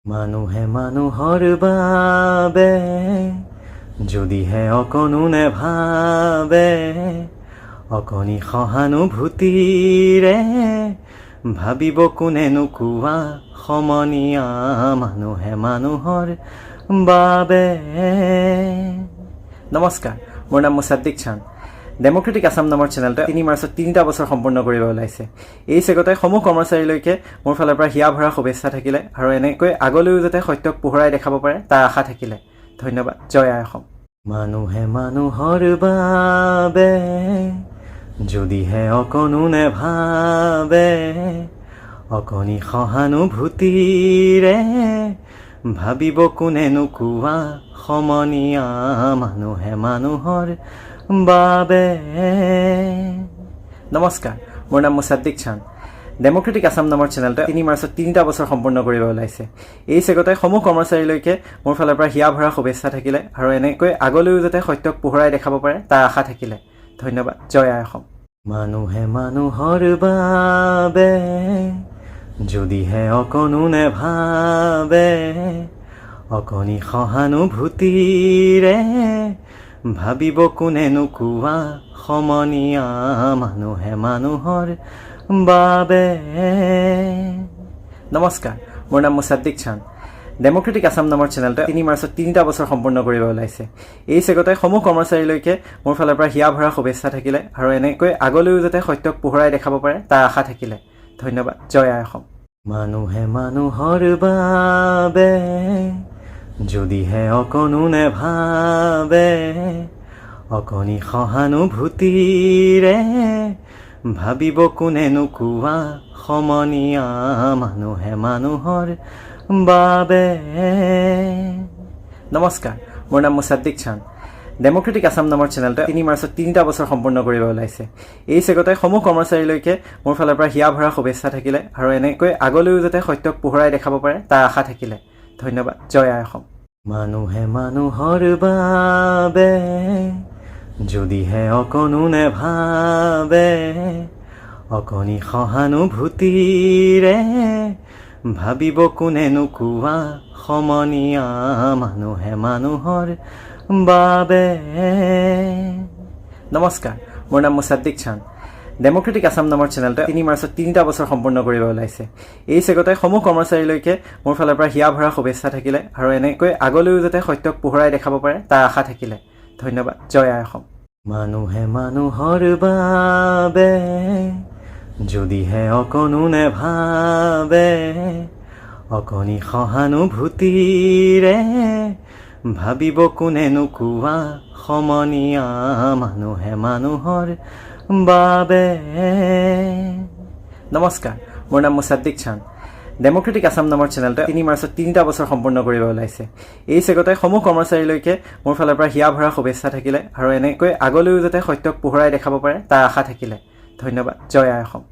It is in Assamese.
মানুহে মানুহৰ বাবে যদিহে অকণো নেভাবে অকণি সহানুভূতিৰে ভাবিব কোনেনো কোৱা সমনীয়া মানুহে মানুহৰ বাবে। নমস্কাৰ, মোৰ নাম মুছাদ্দিক চান। ডেম'ক্ৰেটিক আছাম নামৰ চেনেলটো 3 মাৰ্চত 3টা বছৰ সম্পূৰ্ণ কৰিব ওলাইছে। এই চেগতে সমূহ কৰ্মচাৰীলৈকে মোৰ ফালৰ পৰা হিয়া ভৰা শুভেচ্ছা থাকিলে আৰু এনেকৈ আগলৈও যাতে সত্যক পোহৰাই দেখাব পাৰে তাৰ আশা থাকিলে। ধন্যবাদ। জয় আই অসম। মানুহে মানুহৰ বাবে যদিহে অকণো নেভাবে অকণি সহানুভূতিৰে ভাবিব কোনেনো কোৱা সমনীয়া মানুহে মানুহৰ বাবে। নমস্কাৰ, মোৰ নাম মুছাদ্দিক চান। ডেম'ক্ৰেটিক আছাম নামৰ চেনেলটো 3 মাৰ্চত 3টা বছৰ সম্পূৰ্ণ কৰিব ওলাইছে। এই চেগতে সমূহ কৰ্মচাৰীলৈকে মোৰ ফালৰ পৰা হিয়া ভৰা শুভেচ্ছা থাকিলে আৰু এনেকৈ আগলৈও যাতে সত্যক পোহৰাই দেখাব পাৰে তাৰ আশা থাকিলে। ধন্যবাদ। জয় আই অসম। মানুহে মানুহৰ বাবে যদিহে অকণো নেভাবে অকণি সহানুভূতিৰে ভাবিব কোনেনো কোৱা সমনীয়া মানুহে মানুহৰ বাবে। নমস্কাৰ, মোৰ নাম মুছাদ্দিক চান। ডেম'ক্ৰেটিক আছাম নামৰ চেনেলটো 3 মাৰ্চত 3টা বছৰ সম্পূৰ্ণ কৰিব ওলাইছে। এই চেগতে সমূহ কৰ্মচাৰীলৈকে মোৰ ফালৰ পৰা হিয়া ভৰা শুভেচ্ছা থাকিলে আৰু এনেকৈ আগলৈও যাতে সত্যক পোহৰাই দেখাব পাৰে তাৰ আশা থাকিলে। ধন্যবাদ। জয় আই অসম। মানুহে মানুহৰ বাবে যদিহে অকণো নেভাবে অকণি সহানুভূতিৰে ভাবিব কোনেনো কোৱা সমনীয়া মানুহে মানুহৰ বাবে। নমস্কাৰ, মোৰ নাম মুছাদ্দিক চান। ডেম'ক্ৰেটিক আছাম নামৰ চেনেলটো 3 মাৰ্চত 3টা বছৰ সম্পূৰ্ণ কৰিব ওলাইছে। এই চেগতে সমূহ কৰ্মচাৰীলৈকে মোৰ ফালৰ পৰা হিয়া ভৰা শুভেচ্ছা থাকিলে আৰু এনেকৈ আগলৈও যাতে সত্যক পোহৰাই দেখাব পাৰে তাৰ আশা থাকিলে। ধন্যবাদ। জয় আই অসম। মানুহে মানুহৰ বাবে যদিহে অকণো নেভাবে অকণি সহানুভূতিৰে ভাবিব কোনেনো কোৱা সমনীয়া মানুহে মানুহৰ বাবে। নমস্কাৰ, মোৰ নাম মুছাদ্দিক চান। ডেম'ক্ৰেটিক আছাম নামৰ চেনেলটো 3 মাৰ্চত 3টা বছৰ সম্পূৰ্ণ কৰিব ওলাইছে। এই চেগতে সমূহ কৰ্মচাৰীলৈকে মোৰ ফালৰ পৰা হিয়া ভৰা শুভেচ্ছা থাকিলে আৰু এনেকৈ আগলৈও যাতে সত্যক পোহৰাই দেখাব পাৰে তাৰ আশা থাকিলে। ধন্যবাদ। জয় আই অসম। মানুহে মানুহৰ বাবে যদিহে অকণো নেভাবে অকণি সহানুভূতিৰে ভাবিব কোনেনো কোৱা সমনীয়া মানুহে মানুহৰ বাবে। নমস্কাৰ, মোৰ নাম মুছাদ্দিক চান। ডেম'ক্ৰেটিক আছাম নামৰ চেনেলটো 3 মাৰ্চত 3টা বছৰ সম্পূৰ্ণ কৰিব ওলাইছে। এই চেগতে সমূহ কৰ্মচাৰীলৈকে মোৰ ফালৰ পৰা হিয়া ভৰা শুভেচ্ছা থাকিলে আৰু এনেকৈ আগলৈও যাতে সত্যক পোহৰাই দেখাব পাৰে তাৰ আশা থাকিলে। ধন্যবাদ। জয় আই অসম।